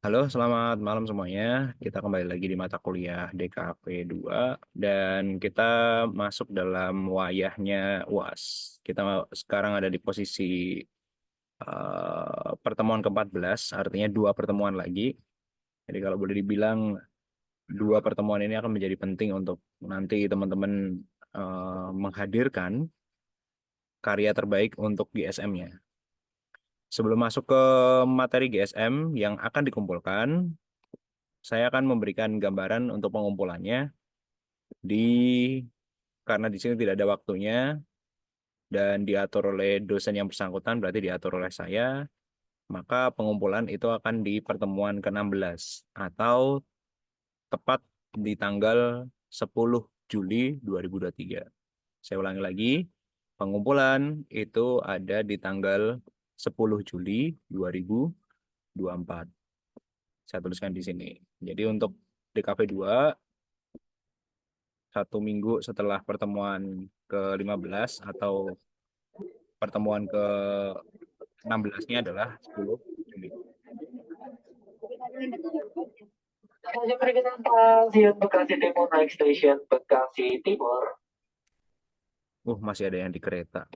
Halo, selamat malam semuanya. Kita kembali lagi di mata kuliah DKV 2 dan kita masuk dalam wayahnya UAS. Kita sekarang ada di posisi pertemuan ke-14, artinya dua pertemuan lagi. Jadi kalau boleh dibilang dua pertemuan ini akan menjadi penting untuk nanti teman-teman menghadirkan karya terbaik untuk GSM-nya. Sebelum masuk ke materi GSM yang akan dikumpulkan, saya akan memberikan gambaran untuk pengumpulannya di karena di sini tidak ada waktunya dan diatur oleh dosen yang bersangkutan, berarti diatur oleh saya, maka pengumpulan itu akan di pertemuan ke-16 atau tepat di tanggal 10 Juli 2023. Saya ulangi lagi, pengumpulan itu ada di tanggal 10 Juli 2024. Saya tuliskan di sini. Jadi untuk DKV 2 satu minggu setelah pertemuan ke-15 atau pertemuan ke-16-nya adalah 10 Juli. Stasiun Stasiun Bekasi Timur naik stasiun Bekasi Timur. Masih ada yang di kereta.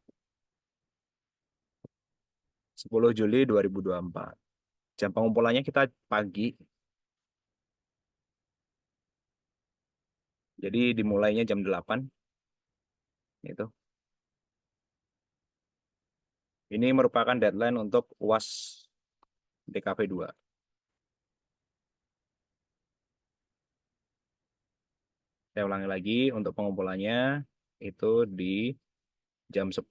10 Juli 2024. Jam pengumpulannya kita pagi. Jadi dimulainya jam 8. Itu. Ini merupakan deadline untuk UAS DKV 2. Saya ulangi lagi untuk pengumpulannya itu di jam 10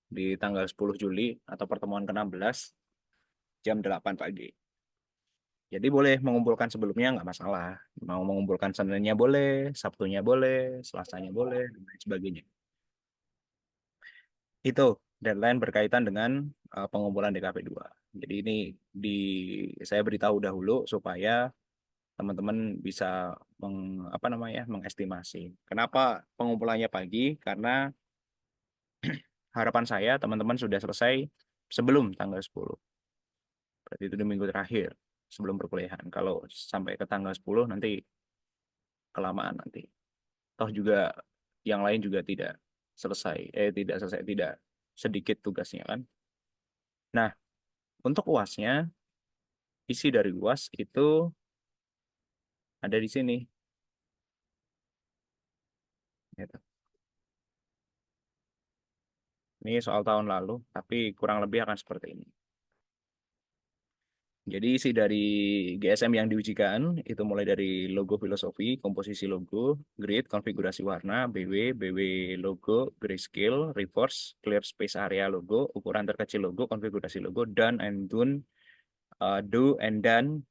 di tanggal 10 Juli atau pertemuan ke-16 jam 8 pagi. Jadi boleh mengumpulkan sebelumnya nggak masalah. Mau mengumpulkan Seninnya boleh, Sabtunya boleh, Selasanya boleh, dan lain sebagainya. Itu deadline berkaitan dengan pengumpulan DKP 2. Jadi ini di saya beritahu dahulu supaya teman-teman bisa mengestimasi. Kenapa pengumpulannya pagi? Karena harapan saya teman-teman sudah selesai sebelum tanggal 10. Berarti itu di minggu terakhir sebelum perkuliahan. Kalau sampai ke tanggal 10 nanti kelamaan nanti. Toh juga yang lain juga tidak selesai, tidak sedikit tugasnya kan. Nah, untuk UASnya, isi dari UAS itu ada di sini. Gitu. Ini soal tahun lalu, tapi kurang lebih akan seperti ini. Jadi isi dari GSM yang diujikan itu mulai dari logo filosofi, komposisi logo, grid, konfigurasi warna, BW logo, grayscale, reverse, clear space area logo, ukuran terkecil logo, konfigurasi logo, done and done, do and done,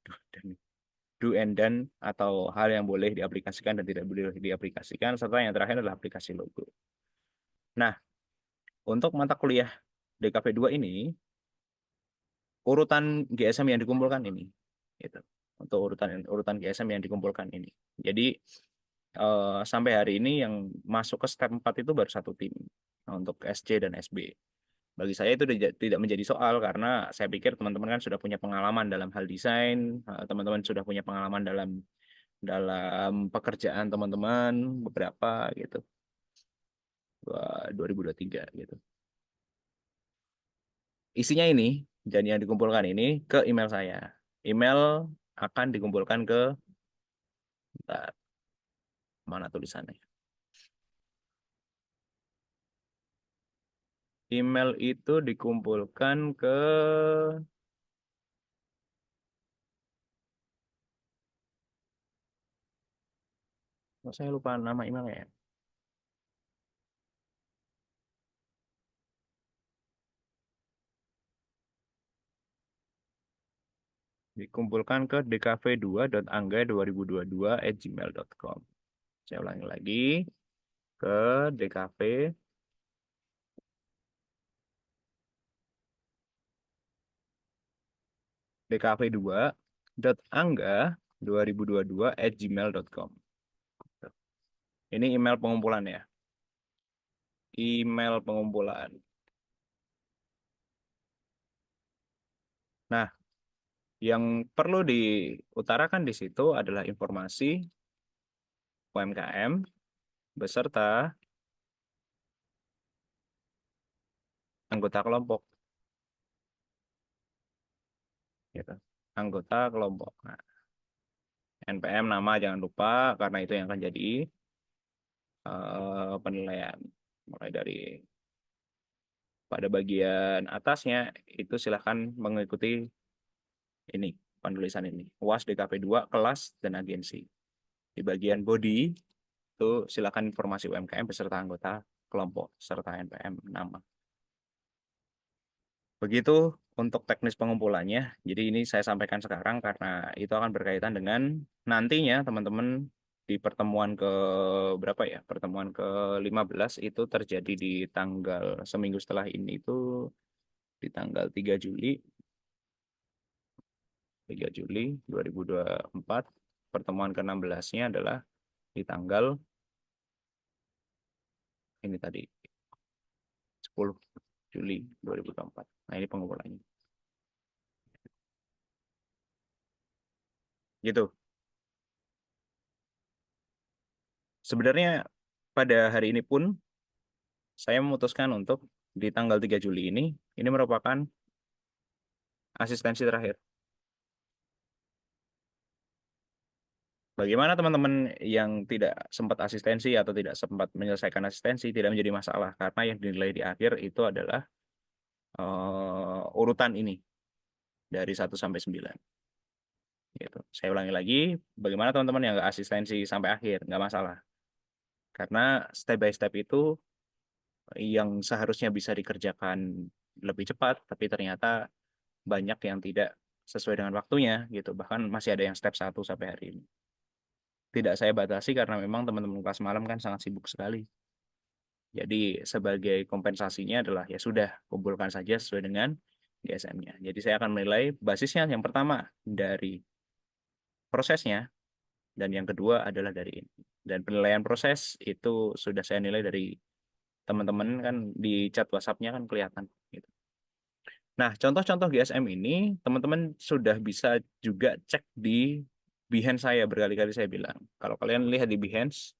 do and done atau hal yang boleh diaplikasikan dan tidak boleh diaplikasikan, serta yang terakhir adalah aplikasi logo. Nah, untuk mata kuliah DKV 2 ini, urutan GSM yang dikumpulkan ini. Gitu. Untuk urutan urutan GSM yang dikumpulkan ini. Jadi sampai hari ini yang masuk ke step 4 itu baru satu tim. Nah, untuk SC dan SB. Bagi saya itu tidak menjadi soal karena saya pikir teman-teman kan sudah punya pengalaman dalam hal desain, teman-teman sudah punya pengalaman dalam dalam pekerjaan teman-teman beberapa gitu. 2023 gitu. Isinya ini dan yang dikumpulkan ini ke email saya. Email akan dikumpulkan ke bentar, mana tulisannya. Email itu dikumpulkan ke saya lupa nama emailnya ya. Dikumpulkan ke dkv2.angga2022@gmail.com. Saya ulangi lagi ke dkv dkv2.angga2022@gmail.com. Ini email pengumpulan ya. Email pengumpulan. Nah, Yang perlu diutarakan di situ adalah informasi UMKM beserta anggota kelompok, gitu. Anggota kelompok. Nah, NPM nama jangan lupa karena itu yang akan jadi penilaian. Mulai dari pada bagian atasnya itu silahkan mengikuti ini penulisan ini. UAS DKP 2 kelas dan agensi. Di bagian body itu silakan informasi UMKM beserta anggota kelompok serta NPM nama. Begitu untuk teknis pengumpulannya. Jadi ini saya sampaikan sekarang karena itu akan berkaitan dengan nantinya teman-teman di pertemuan ke berapa ya? Pertemuan ke-15 itu terjadi di tanggal seminggu setelah ini itu di tanggal 3 Juli 2024. Pertemuan ke-16-nya adalah di tanggal ini tadi 10 Juli 2024. Nah, ini pengumpulannya. Gitu. Sebenarnya pada hari ini pun saya memutuskan untuk di tanggal 3 Juli ini merupakan asistensi terakhir. Bagaimana teman-teman yang tidak sempat asistensi atau tidak sempat menyelesaikan asistensi tidak menjadi masalah karena yang dinilai di akhir itu adalah urutan ini dari 1 sampai 9. Gitu. Saya ulangi lagi, bagaimana teman-teman yang nggak asistensi sampai akhir nggak masalah karena step by step itu yang seharusnya bisa dikerjakan lebih cepat, tapi ternyata banyak yang tidak sesuai dengan waktunya gitu. Bahkan masih ada yang step 1 sampai hari ini. Tidak saya batasi karena memang teman-teman kelas malam kan sangat sibuk sekali. Jadi sebagai kompensasinya adalah ya sudah kumpulkan saja sesuai dengan GSM-nya. Jadi saya akan menilai basisnya yang pertama dari prosesnya dan yang kedua adalah dari ini. Dan penilaian proses itu sudah saya nilai dari teman-teman kan di chat WhatsApp-nya kan kelihatan gitu. Nah, contoh-contoh GSM ini teman-teman sudah bisa juga cek di Behance saya, berkali-kali saya bilang. Kalau kalian lihat di Behance,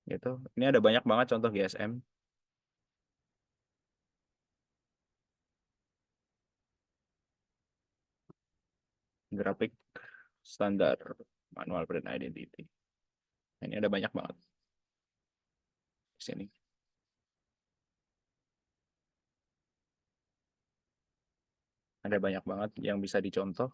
gitu, ini ada banyak banget contoh GSM. Grafik standar manual brand identity. Nah, ini ada banyak banget di sini. Ada banyak banget yang bisa dicontoh.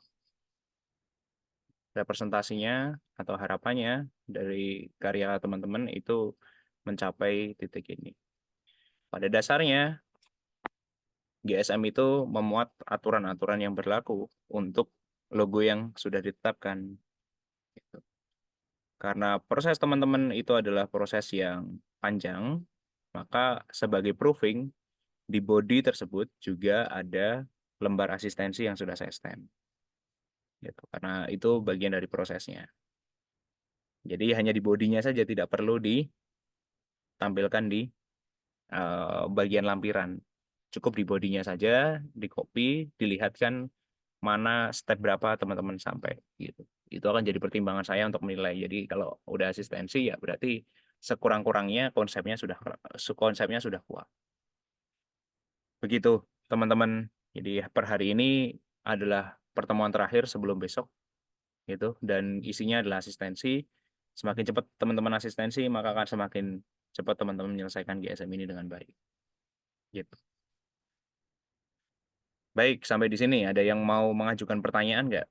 Representasinya atau harapannya dari karya teman-teman itu mencapai titik ini. Pada dasarnya, GSM itu memuat aturan-aturan yang berlaku untuk logo yang sudah ditetapkan. Gitu. Karena proses teman-teman itu adalah proses yang panjang, maka sebagai proofing, di body tersebut juga ada lembar asistensi yang sudah saya stamp. Gitu. Karena itu bagian dari prosesnya. Jadi hanya di bodinya saja, tidak perlu ditampilkan di bagian lampiran. Cukup di bodinya saja, di copy, dilihatkan mana step berapa teman-teman sampai gitu. Itu akan jadi pertimbangan saya untuk menilai. Jadi kalau udah asistensi ya berarti sekurang-kurangnya konsepnya sudah kuat. Begitu teman-teman. Jadi per hari ini adalah pertemuan terakhir sebelum besok gitu dan isinya adalah asistensi. Semakin cepat teman-teman asistensi maka akan semakin cepat teman-teman menyelesaikan GSM ini dengan baik. Gitu. Baik, sampai di sini ada yang mau mengajukan pertanyaan nggak?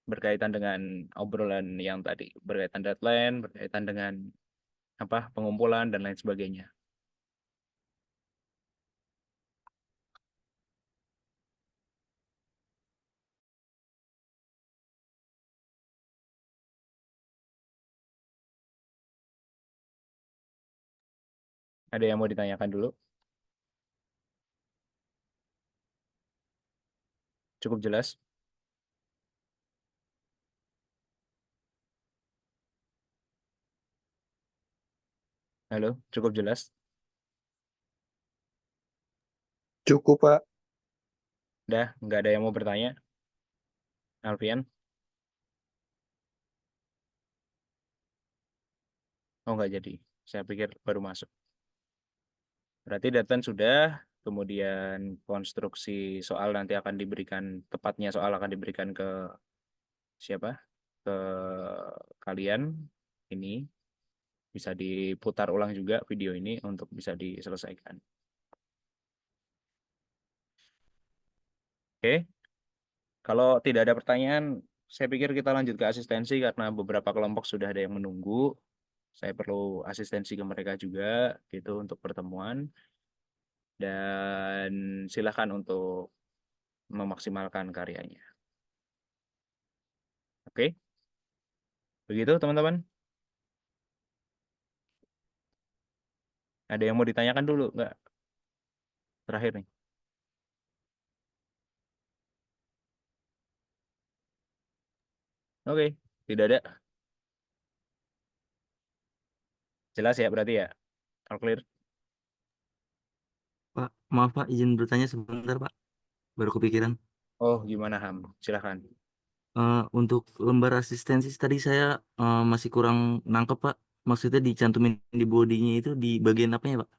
Berkaitan dengan obrolan yang tadi, berkaitan deadline, berkaitan dengan apa pengumpulan dan lain sebagainya. Ada yang mau ditanyakan dulu? Cukup jelas? Halo, cukup jelas? Cukup, Pak. Udah, nggak ada yang mau bertanya, Alfian? Oh, nggak jadi. Saya pikir baru masuk. Berarti Datan sudah, kemudian konstruksi soal nanti akan diberikan, tepatnya soal akan diberikan ke siapa? Ke kalian. Ini bisa diputar ulang juga video ini untuk bisa diselesaikan. Oke, kalau tidak ada pertanyaan, saya pikir kita lanjut ke asistensi karena beberapa kelompok sudah ada yang menunggu. Saya perlu asistensi ke mereka juga gitu untuk pertemuan dan silakan untuk memaksimalkan karyanya. Oke, begitu teman-teman. Ada yang mau ditanyakan dulu nggak? Terakhir nih. Oke, tidak ada. Jelas ya berarti ya. All clear. Pak, maaf Pak, izin bertanya sebentar Pak. Baru kepikiran. Oh, gimana Ham? Silakan. Untuk lembar asistensi tadi saya masih kurang nangkep Pak. Maksudnya dicantumin di bodinya itu di bagian apanya Pak?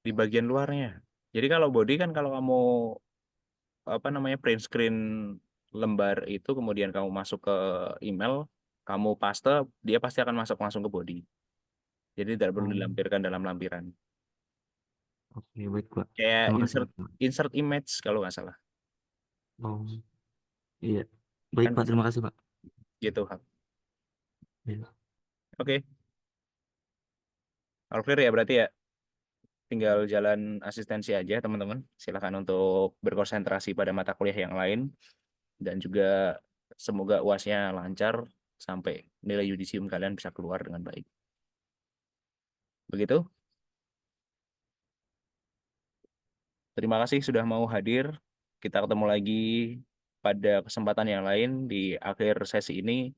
Di bagian luarnya. Jadi kalau body kan kalau kamu apa namanya print screen lembar itu kemudian kamu masuk ke email, kamu paste, dia pasti akan masuk langsung ke body. Jadi tidak perlu Oh, dilampirkan dalam lampiran. oke baik Pak. Kayak Terima kasih insert Pak. insert image kalau nggak salah. Oh, iya. Baik Kan Pak, pasti terima kasih Pak. gitu Ham. Iya. Oke, all clear ya berarti ya. Tinggal jalan asistensi aja teman-teman. Silakan untuk berkonsentrasi pada mata kuliah yang lain dan juga semoga UASnya lancar sampai nilai yudisium kalian bisa keluar dengan baik. Begitu. Terima kasih sudah mau hadir. Kita ketemu lagi pada kesempatan yang lain di akhir sesi ini.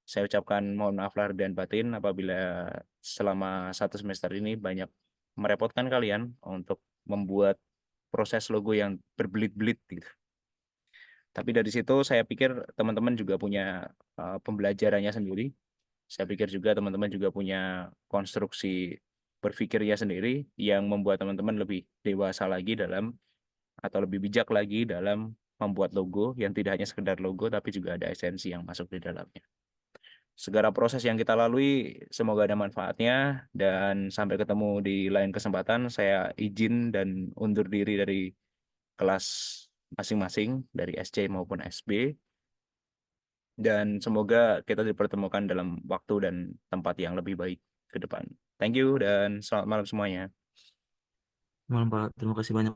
Saya ucapkan mohon maaf lahir dan batin apabila selama satu semester ini banyak merepotkan kalian untuk membuat proses logo yang berbelit-belit gitu. Tapi dari situ saya pikir teman-teman juga punya pembelajarannya sendiri. Saya pikir juga teman-teman juga punya konstruksi berpikirnya sendiri yang membuat teman-teman lebih dewasa lagi dalam atau lebih bijak lagi dalam membuat logo yang tidak hanya sekedar logo tapi juga ada esensi yang masuk di dalamnya. Segala proses yang kita lalui semoga ada manfaatnya dan sampai ketemu di lain kesempatan. Saya izin dan undur diri dari kelas masing-masing dari SC maupun SB dan semoga kita dipertemukan dalam waktu dan tempat yang lebih baik ke depan. Thank you dan selamat malam semuanya. Malam Pak, terima kasih banyak.